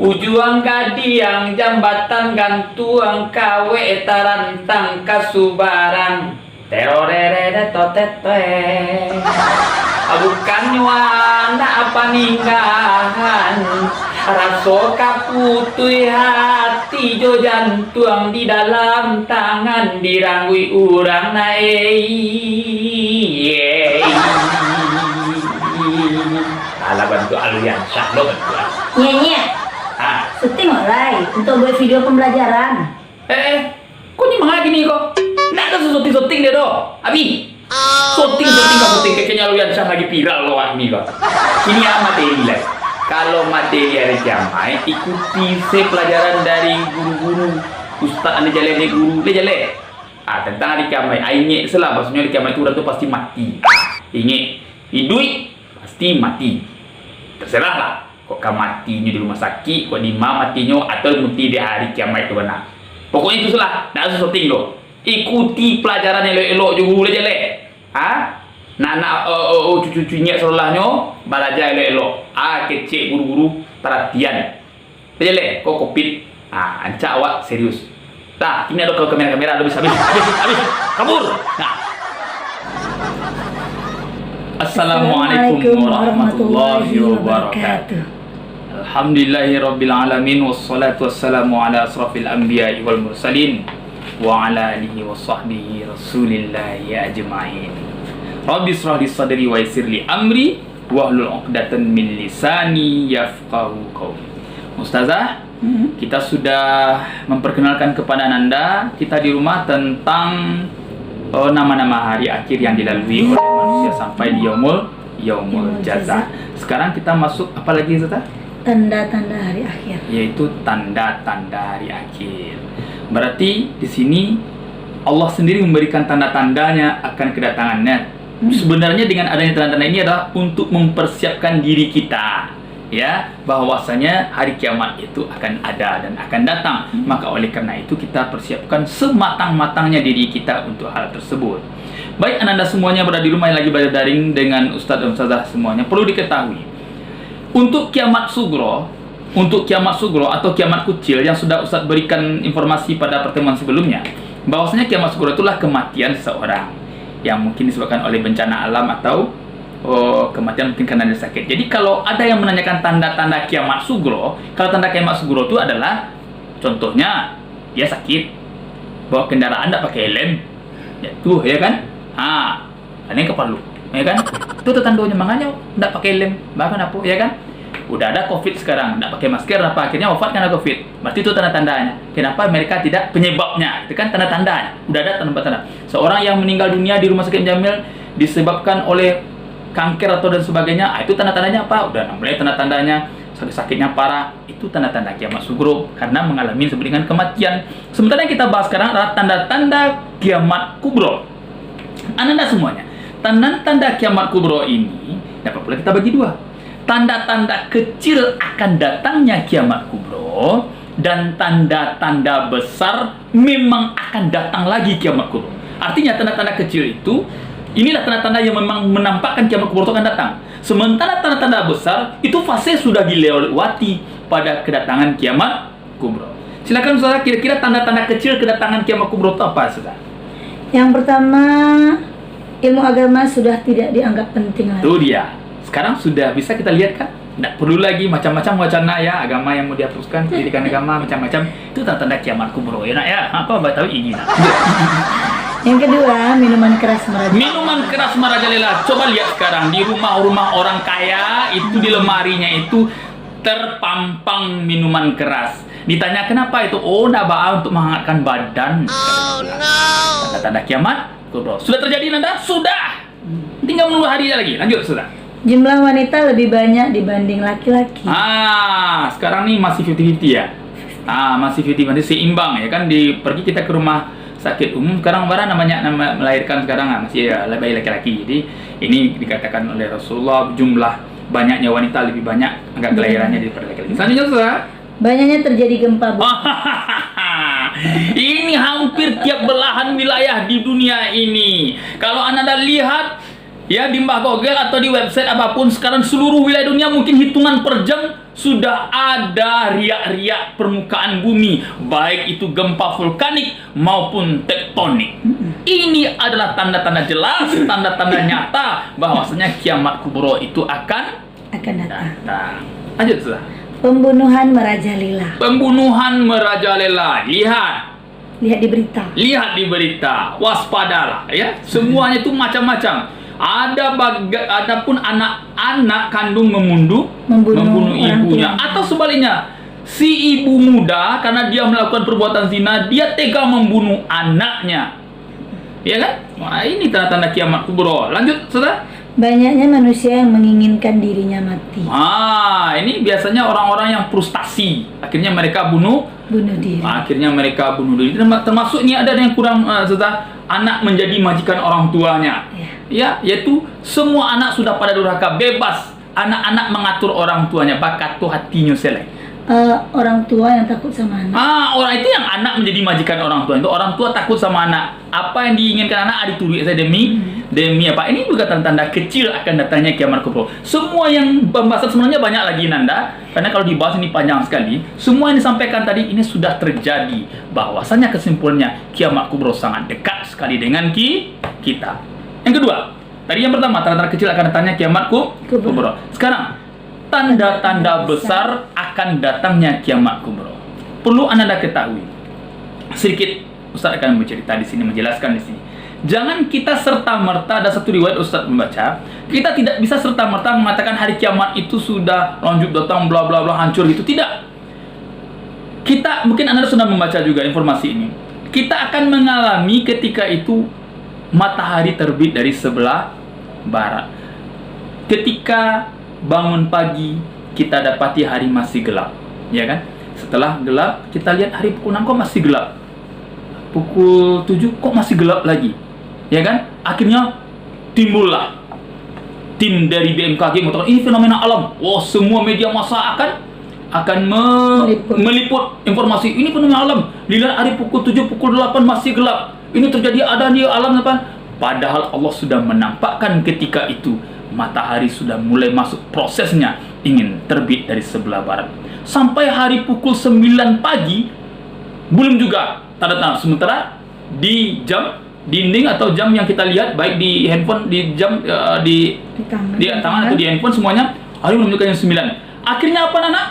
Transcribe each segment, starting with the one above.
Ujuang kadiang jambatan gantuang kawe tarantang kasubarang terorere totete bukan nyuana apa ninggahan raso kaputui hati jo jantuang di dalam tangan dirangui urang nae ala bantu aluyan syah lo bantu Nyenye, syuting mulai untuk buat video pembelajaran. Kok ni mahal gini kok? Nak ada syuting dia doh, Abi. Syuting kayaknya lu yang lagi viral loh ini kok. Ini materi lah. Kalau materi hari jamai, ikuti pelajaran dari guru-guru, ustaz ane jale guru, jale. Tentang hari kiamat, ingat selah maksudnya hari kiamat itu orang tu pasti mati. Ingat, hidup pasti mati. Terserah lah. Kok matinya di rumah sakit, kok di matinya atau mati di hari kiamat itu benar. Pokoknya itu salah, nak syuting lo. Ikuti pelajaran elok-elok juga aja le. Nak cucu-cucunya selahnya belajar elok-elok. Kecil guru-guru perhatian. Aja le, kok covid. Ancak awak serius. Nah, ini ada kamera habis kabur. Nah. Assalamualaikum warahmatullahi wabarakatuh. Alhamdulillahirabbil alamin wassalatu wassalamu ala asrafil anbiya'i wal mursalin wa ala alihi washabbihi rasulillahi ajma'in. Rabbi israh li sadri wa yassir li amri wahlul 'uqdatam min lisani yafqahu qawli. Ustazah, kita sudah memperkenalkan kepada Nanda kita di rumah tentang nama-nama hari akhir yang dilalui oleh manusia sampai di yaumul jaza. Sekarang kita masuk apa lagi, Ustazah? Tanda-tanda hari akhir. Yaitu tanda-tanda hari akhir. Berarti di sini Allah sendiri memberikan tanda-tandanya akan kedatangannya. Sebenarnya dengan adanya tanda-tanda ini adalah untuk mempersiapkan diri kita, ya, bahwasanya hari kiamat itu akan ada dan akan datang. Maka oleh karena itu kita persiapkan sematang-matangnya diri kita untuk hal tersebut. Baik Anda semuanya berada di rumah yang lagi belajar daring dengan Ustaz dan Ustazah semuanya, perlu diketahui untuk kiamat sugro atau kiamat kecil yang sudah Ustaz berikan informasi pada pertemuan sebelumnya, bahwasanya kiamat sugro itulah kematian seseorang yang mungkin disebabkan oleh bencana alam atau kematian mungkin karena dia sakit. Jadi kalau ada yang menanyakan tanda-tanda kiamat sugro, kalau tanda kiamat sugro itu adalah contohnya dia sakit, bawa kendaraan tidak pakai helm, jatuh, ya kan? Ada yang kepala, ya kan? Itu tandanya, makanya tidak pakai helm, bahkan apa, ya kan? Udah ada COVID sekarang, tidak pakai masker, apa akhirnya wafat karena COVID. Berarti itu tanda-tandanya. Kenapa mereka tidak penyebabnya? Itu kan tanda-tandanya. Udah ada tanda-tanda. Seorang yang meninggal dunia di rumah sakit Jamil disebabkan oleh kanker atau dan sebagainya, itu tanda-tandanya apa? Udah mulai tanda-tandanya sakitnya parah, itu tanda-tanda kiamat sugro karena mengalami disebut dengan kematian. Sementara yang kita bahas sekarang adalah tanda-tanda kiamat kubro. Anda semuanya, tanda-tanda kiamat kubro ini dapat pula kita bagi dua. Tanda-tanda kecil akan datangnya kiamat kubro dan tanda-tanda besar memang akan datang lagi kiamat kubro. Artinya tanda-tanda kecil itu inilah tanda-tanda yang memang menampakkan kiamat kubro itu akan datang. Sementara tanda-tanda besar itu fase sudah dilewati pada kedatangan kiamat kubro. Silakan Saudara, kira-kira tanda-tanda kecil kedatangan kiamat kubro itu apa, Saudara? Yang pertama, ilmu agama sudah tidak dianggap penting lagi. Itu dia. Sekarang sudah bisa kita lihat kan? Tidak perlu lagi macam-macam wacana ya, agama yang mau dihapuskan, pendidikan agama macam-macam. Itu tanda-tanda kiamat kubro ya nak ya. Apa tahu ini nak. Yang kedua, minuman keras merajalela. Minuman keras merajalela. Coba lihat sekarang di rumah-rumah orang kaya itu di lemarinya itu terpampang minuman keras. Ditanya kenapa itu? Oh, nabaa untuk menghangatkan badan. Oh no. Tanda-tanda kiamat kubro. Sudah terjadi Nanda? Sudah. Tinggal menunggu harinya lagi. Lanjut sudah. Jumlah wanita lebih banyak dibanding laki-laki. Sekarang nih masih 50-50 ya. Masih 50-50 seimbang ya kan. Pergi kita ke rumah sakit umum sekarang nama melahirkan sekarang masih lebih laki-laki. Jadi ini dikatakan oleh Rasulullah jumlah banyaknya wanita lebih banyak angka kelahirannya daripada laki-laki. Selanjutnya Ustaz, banyaknya terjadi gempa bumi. Ini hampir tiap belahan wilayah di dunia ini. Kalau Anda lihat Ya, di mbah Google atau di website apapun sekarang seluruh wilayah dunia mungkin hitungan per jam sudah ada riak-riak permukaan bumi, baik itu gempa vulkanik maupun tektonik. Ini adalah tanda-tanda jelas, tanda-tanda nyata bahwasanya kiamat kubro itu akan datang. datang. Lanjut sudah. Pembunuhan merajalela. Pembunuhan merajalela. Lihat di berita. Lihat di berita, waspadalah ya. Semuanya itu macam-macam. Adapun anak-anak kandung membunuh orang ibunya, tuanya. atau sebaliknya si ibu muda karena dia melakukan perbuatan zina dia tega membunuh anaknya, ya kan? Wah, ini tanda-tanda kiamat kubro. Lanjut, saudara. Banyaknya manusia yang menginginkan dirinya mati. Ini biasanya orang-orang yang frustasi, akhirnya mereka bunuh diri. Akhirnya mereka bunuh diri. Termasuk ini ada yang kurang, saudara, anak menjadi majikan orang tuanya. Ya, yaitu semua anak sudah pada durhaka, bebas. Anak-anak mengatur orang tuanya, bakat tuh hatinya selek. Orang tua yang takut sama anak. Orang itu yang anak menjadi majikan orang tua. Itu orang tua takut sama anak. Apa yang diinginkan anak dituruti saya demi apa? Ini juga tanda-tanda kecil akan datangnya kiamat kubro. Semua yang pembahasan sebenarnya banyak lagi Nanda, karena kalau dibahas ini panjang sekali. Semua yang disampaikan tadi ini sudah terjadi. Bahwasanya kesimpulannya kiamat kubro sangat dekat sekali dengan kita. Yang kedua, tadi yang pertama tanda-tanda kecil akan datangnya kiamat kubro. Sekarang tanda-tanda besar akan datangnya kiamat kubro. Perlu Anda ketahui. Sedikit Ustaz akan bercerita di sini, menjelaskan di sini. Jangan kita serta-merta, ada satu riwayat Ustaz membaca, kita tidak bisa serta-merta mengatakan hari kiamat itu sudah lanjut datang bla bla bla hancur gitu. Tidak. Kita mungkin Anda sudah membaca juga informasi ini. Kita akan mengalami ketika itu matahari terbit dari sebelah barat. Ketika bangun pagi kita dapati hari masih gelap, ya kan? Setelah gelap kita lihat hari pukul 6 kok masih gelap, pukul 7 kok masih gelap lagi, ya kan? Akhirnya timbullah tim dari BMKG mengatakan ini fenomena alam. Semua media massa akan meliput informasi ini fenomena alam. Dilihat hari pukul 7 pukul 8 masih gelap, ini terjadi ada di alam apa? Padahal Allah sudah menampakkan ketika itu matahari sudah mulai masuk prosesnya ingin terbit dari sebelah barat. Sampai hari pukul 9 pagi belum juga tanda-tanda. Sementara di jam dinding atau jam yang kita lihat baik di handphone, di jam di tangan atau di handphone semuanya hari menunjukkan jam 9. Akhirnya apa Nana?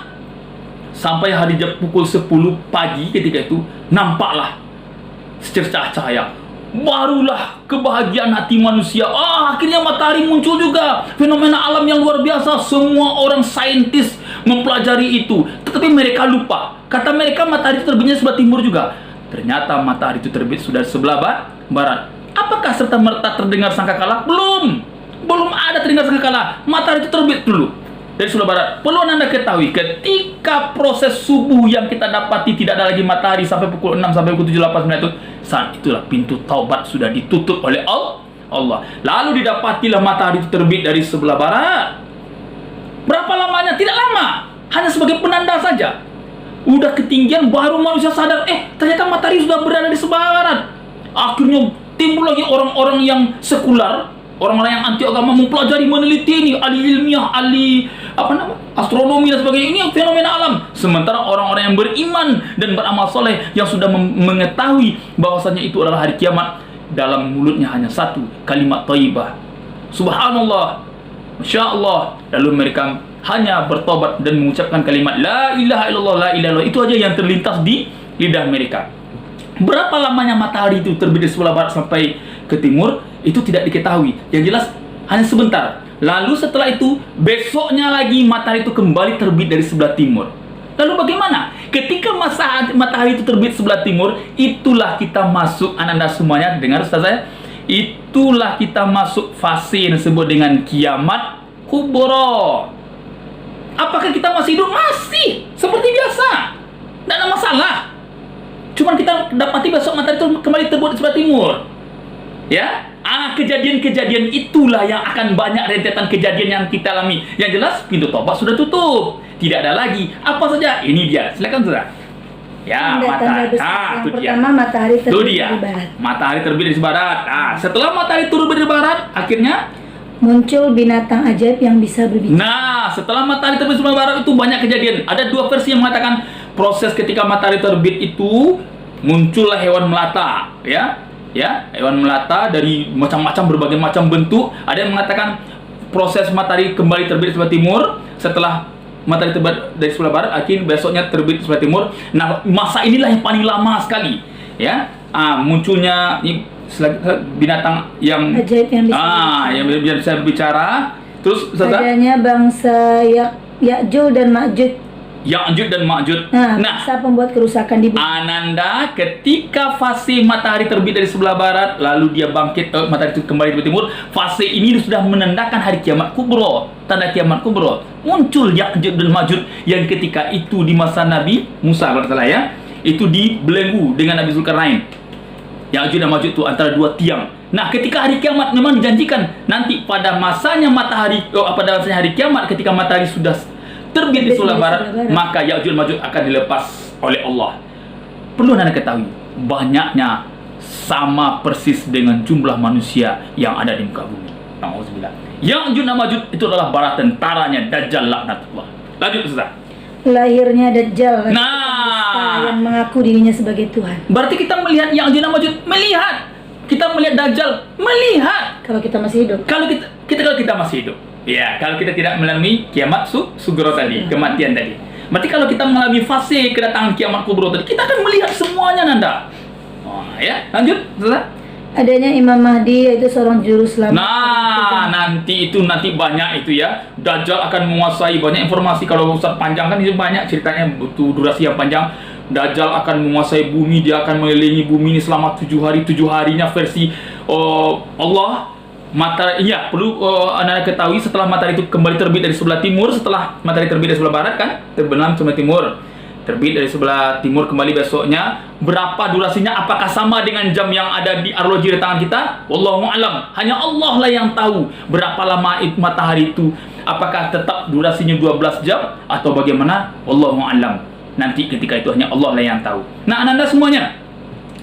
Sampai hari jam pukul 10 pagi ketika itu nampaklah secercah cahaya. Barulah kebahagiaan hati manusia. Akhirnya matahari muncul juga. Fenomena alam yang luar biasa. Semua orang saintis mempelajari itu. Tetapi mereka lupa. Kata mereka matahari itu terbitnya sebelah timur juga. Ternyata matahari itu terbit sudah sebelah barat. Apakah serta-merta terdengar sangkakala? Belum ada terdengar sangkakala. Matahari itu terbit dulu dari sebelah barat. Perlu Anda ketahui, ketika proses subuh yang kita dapati tidak ada lagi matahari sampai pukul 6 sampai pukul 7 8 9 itu, saat itulah pintu taubat sudah ditutup oleh Allah. Lalu didapatilah matahari itu terbit dari sebelah barat. Berapa lamanya? Tidak lama, hanya sebagai penanda saja. Udah ketinggian baru manusia sadar, ternyata matahari sudah berada di sebelah barat. Akhirnya timbul lagi orang-orang yang sekular, orang-orang yang anti agama mempelajari, meneliti ini, ahli ilmiah, ahli astronomi dan sebagainya. Ini fenomena alam. Sementara orang-orang yang beriman dan beramal soleh yang sudah mengetahui bahwasanya itu adalah hari kiamat, dalam mulutnya hanya satu kalimat thayyibah, subhanallah, masya Allah. Lalu mereka hanya bertobat dan mengucapkan kalimat la ilaha illallah, la ilaha illallah. Itu aja yang terlintas di lidah mereka. Berapa lamanya matahari itu terbit dari sebelah barat sampai ke timur itu tidak diketahui. Yang jelas hanya sebentar. Lalu setelah itu besoknya lagi matahari itu kembali terbit dari sebelah timur. Lalu bagaimana? Ketika matahari itu terbit sebelah timur, itulah kita masuk, anda semuanya dengar Ustaz saya, itulah kita masuk fase yang disebut dengan kiamat kubro. Apakah kita masih hidup? Masih seperti biasa, tidak ada masalah. Cuman kita dapati besok matahari itu kembali terbit di sebelah timur. Ya, kejadian-kejadian itulah yang akan banyak rentetan kejadian yang kita alami. Yang jelas pintu tobat sudah tutup, tidak ada lagi. Apa saja? Ini dia. Silakan sudah. Ya, matahari. Yang pertama matahari terbit dari barat. Matahari terbit dari barat. Setelah matahari terbit dari barat, akhirnya muncul binatang ajaib yang bisa berbicara. Nah, setelah matahari terbit sebelah barat itu banyak kejadian. Ada dua versi yang mengatakan proses ketika matahari terbit itu muncullah hewan melata, ya, hewan melata dari macam-macam berbagai macam bentuk. Ada yang mengatakan proses matahari kembali terbit sebelah timur setelah matahari terbit dari sebelah barat, akhirnya besoknya terbit sebelah timur. Nah, masa inilah yang paling lama sekali, ya. Munculnya binatang yang Ajaib yang bisa yang bisa berbicara. Terus adanya bangsa Ya'juj dan Ma'juj. Ya'juj dan Ma'juj. Nah, bangsa pembuat kerusakan di bumi. Ananda, ketika fase matahari terbit dari sebelah barat, lalu dia bangkit, matahari itu kembali dari timur. Fase ini sudah menandakan hari kiamat kubro, tanda kiamat kubro. Muncul Ya'juj dan Ma'juj yang ketika itu di masa Nabi Musa, kalau salah ya, itu dibelenggu dengan Nabi Zulkarnain. Ya'juj dan Ma'juj itu antara dua tiang. Nah, ketika hari kiamat memang dijanjikan nanti pada masanya pada masanya hari kiamat, ketika matahari sudah terbit di sebelah barat, maka Ya'juj dan Ma'juj akan dilepas oleh Allah. Perlu Anda ketahui, banyaknya sama persis dengan jumlah manusia yang ada di muka bumi. Nauzubillah. Ya'juj dan Ma'juj itu adalah bala tentaranya Dajjal laknatullah. Lanjut, Ustaz. Lahirnya Dajjal Nah, yang mengaku dirinya sebagai Tuhan. berarti kita melihat Ya'juj dan Ma'juj, melihat. Kita melihat Dajjal, melihat. Kalau kita masih hidup. Kalau kita masih hidup. Ya, kalau kita tidak melalui kiamat sugro tadi, kematian tadi. Berarti kalau kita mengalami fase kedatangan kiamat kubro tadi, kita akan melihat semuanya, Nanda. Ya, lanjut, Ustaz. Adanya Imam Mahdi, yaitu seorang juru selamat. Nah, nanti banyak itu ya. Dajjal akan menguasai banyak informasi. Kalau Ustaz panjang kan ini banyak ceritanya, butuh durasi yang panjang. Dajjal akan menguasai bumi, dia akan mengelilingi bumi ini selama 7 hari. 7 harinya versi Allah. Matahari, iya, perlu Anda ketahui, setelah matahari itu kembali terbit dari sebelah timur, setelah matahari terbit dari sebelah barat kan, terbenam sebelah timur. Terbit dari sebelah timur kembali besoknya. Berapa durasinya? Apakah sama dengan jam yang ada di arloji di tangan kita? Wallahu a'lam. Hanya Allah lah yang tahu berapa lama matahari itu. Apakah tetap durasinya 12 jam atau bagaimana? Wallahu a'lam. Nanti ketika itu hanya Allah lah yang tahu. Nah, Anda semuanya.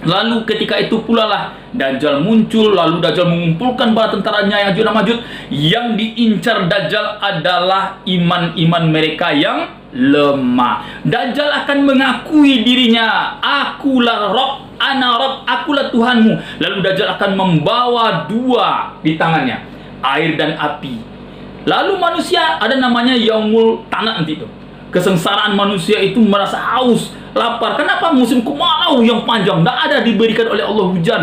Lalu ketika itu pula lah Dajjal muncul. Lalu Dajjal mengumpulkan bala tentaranya Ya'juj dan Ma'juj. Yang diincar Dajjal adalah iman-iman mereka yang lemah. Dajjal akan mengakui dirinya, akulah Rabb, ana Rabb, akulah Tuhanmu. Lalu Dajjal akan membawa dua di tangannya, air dan api. Lalu manusia, ada namanya Yaumul Tanat nanti itu. Kesengsaraan manusia itu merasa haus, lapar. Kenapa? Musim kemarau yang panjang, tidak ada diberikan oleh Allah hujan.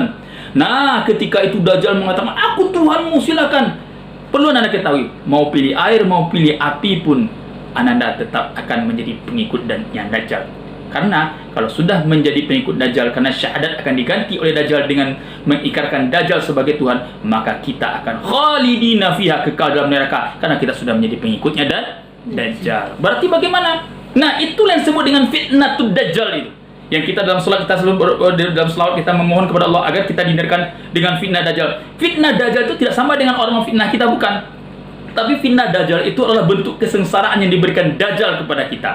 Nah, ketika itu Dajjal mengatakan, aku Tuhanmu, silakan. Perlu Anda ketahui, mau pilih air, mau pilih api pun, Anda tetap akan menjadi pengikut dan yang Dajjal. Karena kalau sudah menjadi pengikut Dajjal, karena syahadat akan diganti oleh Dajjal dengan mengikrarkan Dajjal sebagai Tuhan, maka kita akan khalidina fiha, kekal dalam neraka, karena kita sudah menjadi pengikutnya dan Dajjal. Berarti bagaimana? Nah, itulah yang disebut dengan fitnatud Dajjal itu. Yang kita dalam salat dalam selawat kita memohon kepada Allah agar kita dihindarkan dengan fitnah Dajjal. Fitnah Dajjal itu tidak sama dengan orang memfitnah kita, bukan. Tapi fitnah Dajjal itu adalah bentuk kesengsaraan yang diberikan Dajjal kepada kita.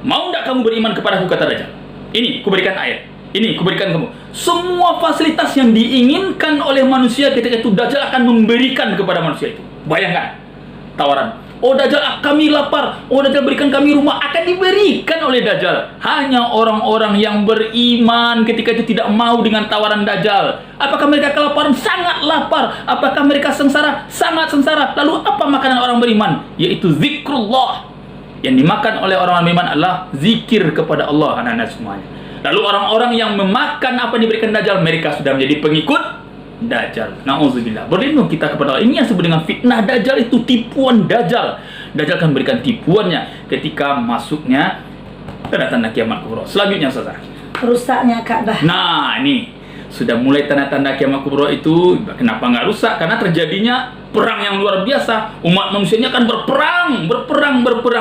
Mau tidak kamu beriman kepadaku, kata Dajjal? Ini, kuberikan air. Ini, kuberikan kamu. Semua fasilitas yang diinginkan oleh manusia ketika itu Dajjal akan memberikan kepada manusia itu. Bayangkan tawaran. Oh Dajjal, kami lapar. Oh Dajjal, berikan kami rumah. Akan diberikan oleh Dajjal. Hanya orang-orang yang beriman ketika itu tidak mau dengan tawaran Dajjal. Apakah mereka kelaparan? Sangat lapar. Apakah mereka sengsara? Sangat sengsara. Lalu apa makanan orang beriman? Yaitu zikrullah. Yang dimakan oleh orang beriman adalah zikir kepada Allah, anak-anak semuanya. Lalu orang-orang yang memakan apa yang diberikan Dajjal, mereka sudah menjadi pengikut Dajjal. Na'udzubillah. Berlindung kita kepada Allah. Ini yang disebut dengan fitnah Dajjal, itu tipuan Dajjal. Dajjal akan berikan tipuannya ketika masuknya tanda-tanda kiamat kubro. Selanjutnya, Ustaz. Rusaknya Ka'bah. Nah, ini sudah mulai tanda-tanda kiamat kubro itu. Kenapa nggak rusak? Karena terjadinya perang yang luar biasa. Umat manusianya akan berperang.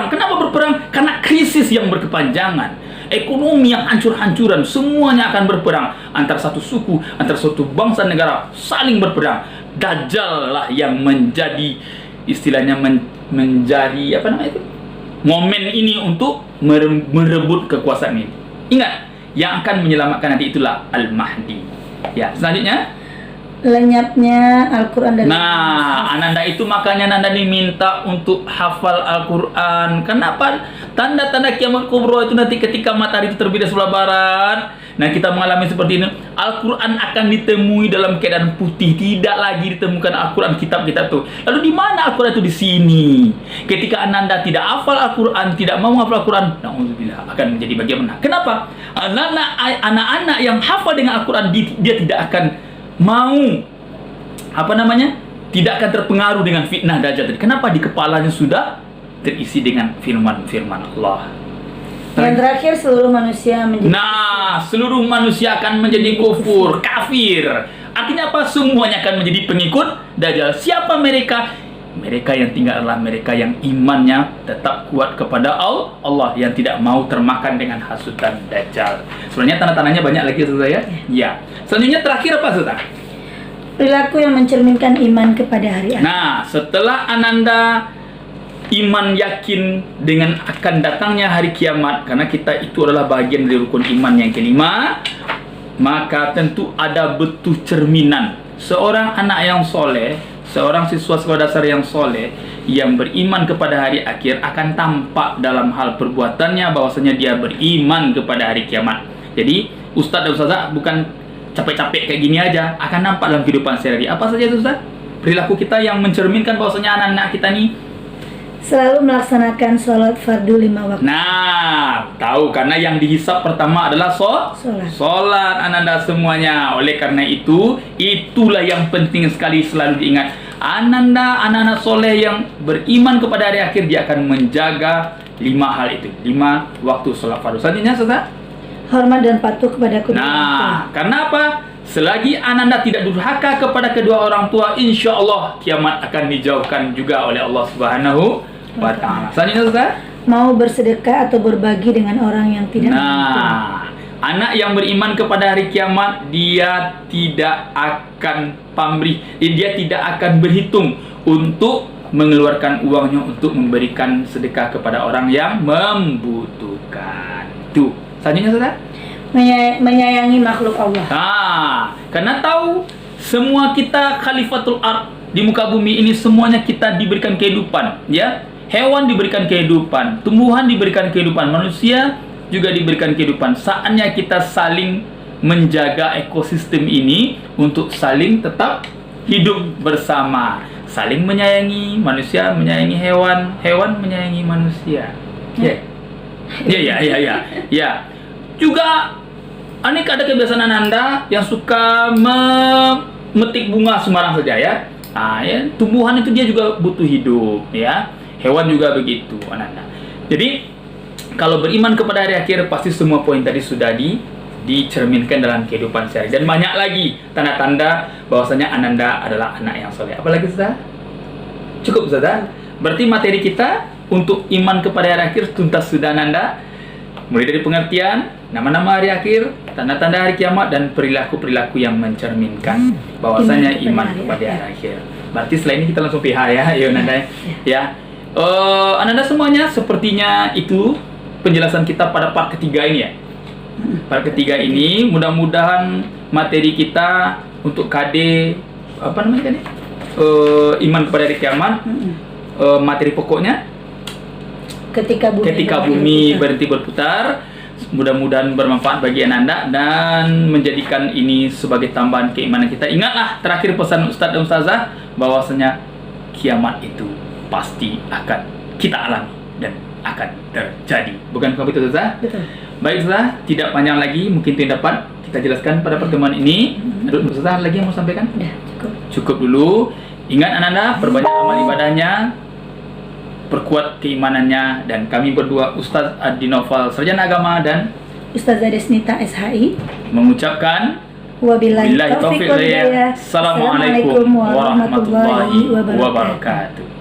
Kenapa berperang? Karena krisis yang berkepanjangan. Ekonomi yang hancur-hancuran, semuanya akan berperang. Antara satu suku, antara suatu bangsa negara saling berperang. Dajjal lah yang menjadi istilahnya menjadi apa namanya itu? Momen ini untuk merebut kekuasaan ini. Ingat, yang akan menyelamatkan nanti itulah Al-Mahdi. Ya, selanjutnya lenyapnya Al-Quran dari Nah, Ananda itu makanya Ananda diminta untuk hafal Al-Quran. Kenapa? Tanda-tanda kiamat kubro itu nanti ketika matahari itu terbit di sebelah barat. Nah, kita mengalami seperti ini. Al-Quran akan ditemui dalam keadaan putih. Tidak lagi ditemukan Al-Quran kitab kita tuh. Lalu di mana Al-Quran itu? Di sini. Ketika Ananda tidak hafal Al-Quran, tidak mau hafal Al-Quran, na'udzubillah, akan menjadi bagaimana? Kenapa? Anak-anak yang hafal dengan Al-Quran, dia tidak akan mau tidak akan terpengaruh dengan fitnah dajjal tadi. Kenapa? Di kepalanya sudah terisi dengan firman-firman Allah. Yang terakhir, seluruh manusia menjadi seluruh manusia akan menjadi kafir. Artinya apa? Semuanya akan menjadi pengikut dajjal. Siapa mereka? Mereka yang tinggal adalah mereka yang imannya tetap kuat kepada Allah, yang tidak mau termakan dengan hasutan dajjal. Sebenarnya tanda-tandanya banyak lagi, Ustazah ya. Ya. Selanjutnya terakhir apa, Ustazah? perilaku yang mencerminkan iman kepada hari akhir. Nah, setelah Ananda iman yakin dengan akan datangnya hari kiamat, karena kita itu adalah bagian dari rukun iman yang kelima, maka tentu ada bentuk cerminan seorang anak yang soleh, seorang siswa sekolah dasar yang soleh, yang beriman kepada hari akhir akan tampak dalam hal perbuatannya bahwasanya dia beriman kepada hari kiamat. Jadi ustadz dan ustazah bukan capek-capek kayak gini aja, akan nampak dalam kehidupan sehari-hari. Apa saja itu ustaz? Perilaku kita yang mencerminkan bahwasanya anak-anak kita nih selalu melaksanakan sholat fardu 5 waktu. Nah, tahu karena yang dihisap pertama adalah sholat ananda semuanya. Oleh karena itu, itulah yang penting sekali selalu diingat. Ananda, anak-anak soleh yang beriman kepada hari akhir, dia akan menjaga 5 hal itu, 5 waktu sholat fardu. Selanjutnya, Ustaz, hormat dan patuh kepada kedua orang tua. Nah, karena apa? Selagi ananda tidak durhaka kepada kedua orang tua, insya Allah kiamat akan dijauhkan juga oleh Allah Subhanahu wa Ta'ala. Selanjutnya, Ustaz, mau bersedekah atau berbagi dengan orang yang tidak mampu. Anak yang beriman kepada hari kiamat, dia tidak akan pamrih, dia tidak akan berhitung untuk mengeluarkan uangnya untuk memberikan sedekah kepada orang yang membutuhkan. Tuh. Selanjutnya, Ustaz, menyayangi makhluk Allah. Karena tahu semua kita khalifatul ard di muka bumi ini, semuanya kita diberikan kehidupan, ya. Hewan diberikan kehidupan, tumbuhan diberikan kehidupan, manusia juga diberikan kehidupan. Saatnya kita saling menjaga ekosistem ini untuk saling tetap hidup bersama, saling menyayangi, manusia menyayangi hewan, hewan menyayangi manusia. Ya. Juga aneka ada kebiasaan Ananda yang suka memetik bunga sembarang saja, ya. Tumbuhan itu dia juga butuh hidup, ya. Hewan juga begitu, Ananda. Jadi kalau beriman kepada hari akhir, pasti semua poin tadi sudah dicerminkan dalam kehidupan sehari. Dan banyak lagi tanda-tanda bahwasanya Ananda adalah anak yang soleh. Apalagi, Ustaz? Cukup, Ustaz? Berarti materi kita untuk iman kepada hari akhir tuntas sudah, Ananda. Mulai dari pengertian nama-nama hari akhir, tanda-tanda hari kiamat, dan perilaku-perilaku yang mencerminkan bahwasanya iman kepada hari akhir. Berarti setelah ini kita langsung PH, ya, Ananda. Ya. Ananda semuanya, sepertinya itu penjelasan kita pada part ketiga ini, ya. Part ketiga ini mudah-mudahan materi kita untuk KD iman kepada hari kiamat, materi pokoknya ketika bumi berhenti berputar, mudah-mudahan bermanfaat bagi Ananda dan menjadikan ini sebagai tambahan keimanan kita. Ingatlah terakhir pesan Ustadz dan Ustazah bahwasanya kiamat itu pasti akan kita alami dan akan terjadi. Bukan begitu, Ustazah? Betul. Baik, Ustazah, tidak panjang lagi, mungkin itu yang dapat kita jelaskan pada pertemuan ini. Ada Ustazah lagi yang mau sampaikan? Udah, Cukup dulu. Ingat Ananda, perbanyak amal ibadahnya, perkuat keimanannya, dan kami berdua Ustaz Adi Noval, sarjana agama, dan Ustazah Desnita SHI mengucapkan wabillahi taufiq wal hidayah. Assalamualaikum warahmatullahi wabarakatuh.